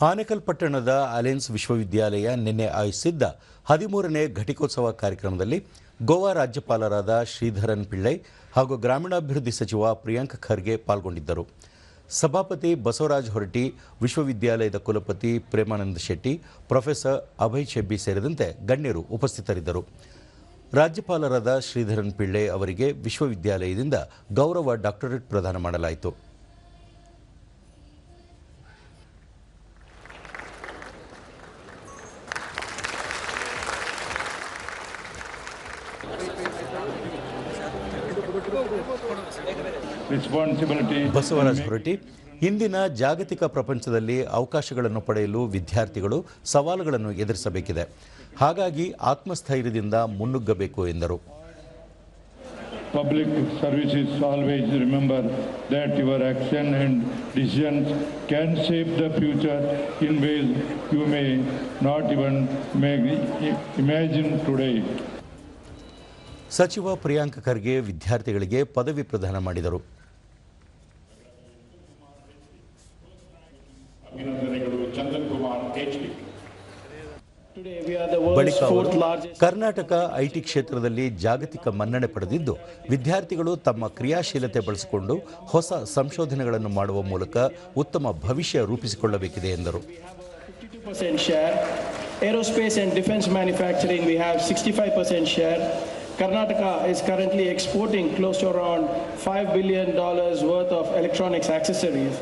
ಆನೇಕಲ್ ಪಟ್ಟಣದ ಅಲೆನ್ಸ್ ವಿಶ್ವವಿದ್ಯಾಲಯ ನಿನ್ನೆ ಆಯೋಜಿಸಿದ್ದ 13ನೇ ಘಟಿಕೋತ್ಸವ ಕಾರ್ಯಕ್ರಮದಲ್ಲಿ ಗೋವಾ ರಾಜ್ಯಪಾಲರಾದ ಶ್ರೀಧರನ್ ಪಿಳ್ಳೈ ಹಾಗೂ ಗ್ರಾಮೀಣಾಭಿವೃದ್ಧಿ ಸಚಿವ ಪ್ರಿಯಾಂಕ್ ಖರ್ಗೆ ಪಾಲ್ಗೊಂಡಿದ್ದರು. ಸಭಾಪತಿ ಬಸವರಾಜ ಹೊರಟ್ಟಿ, ವಿಶ್ವವಿದ್ಯಾಲಯದ ಕುಲಪತಿ ಪ್ರೇಮಾನಂದ ಶೆಟ್ಟಿ, ಪ್ರೊಫೆಸರ್ ಅಭಯ್ ಚೆಬ್ಬಿ ಸೇರಿದಂತೆ ಗಣ್ಯರು ಉಪಸ್ಥಿತರಿದ್ದರು. ರಾಜ್ಯಪಾಲರಾದ ಶ್ರೀಧರನ್ ಪಿಳ್ಳೈ ಅವರಿಗೆ ವಿಶ್ವವಿದ್ಯಾಲಯದಿಂದ ಗೌರವ ಡಾಕ್ಟರೇಟ್ ಪ್ರದಾನ ಮಾಡಲಾಯಿತು. ಬಸವರಾಜ ಹೊರಟ್ಟಿ, ಇಂದಿನ ಜಾಗತಿಕ ಪ್ರಪಂಚದಲ್ಲಿ ಅವಕಾಶಗಳನ್ನು ಪಡೆಯಲು ವಿದ್ಯಾರ್ಥಿಗಳು ಸವಾಲುಗಳನ್ನು ಎದುರಿಸಬೇಕಿದೆ. ಹಾಗಾಗಿ ಆತ್ಮಸ್ಥೈರ್ಯದಿಂದ ಮುನ್ನುಗ್ಗಬೇಕು ಎಂದರು. Public services always remember that your action and decisions can shape the future in ways you may not even imagine today. ಸಚಿವ ಪ್ರಿಯಾಂಕ್ ಖರ್ಗೆ ವಿದ್ಯಾರ್ಥಿಗಳಿಗೆ ಪದವಿ ಪ್ರದಾನ ಮಾಡಿದರು. ಬಳಿಕ ಅವರು ಕರ್ನಾಟಕ ಐಟಿ ಕ್ಷೇತ್ರದಲ್ಲಿ ಜಾಗತಿಕ ಮನ್ನಣೆ ಪಡೆದಿದ್ದು, ವಿದ್ಯಾರ್ಥಿಗಳು ತಮ್ಮ ಕ್ರಿಯಾಶೀಲತೆ ಬಳಸಿಕೊಂಡು ಹೊಸ ಸಂಶೋಧನೆಗಳನ್ನು ಮಾಡುವ ಮೂಲಕ ಉತ್ತಮ ಭವಿಷ್ಯ ರೂಪಿಸಿಕೊಳ್ಳಬೇಕಿದೆ ಎಂದರು. Aerospace and defense manufacturing, we have 65% share. Karnataka is currently exporting close to around $5 billion worth of electronics accessories.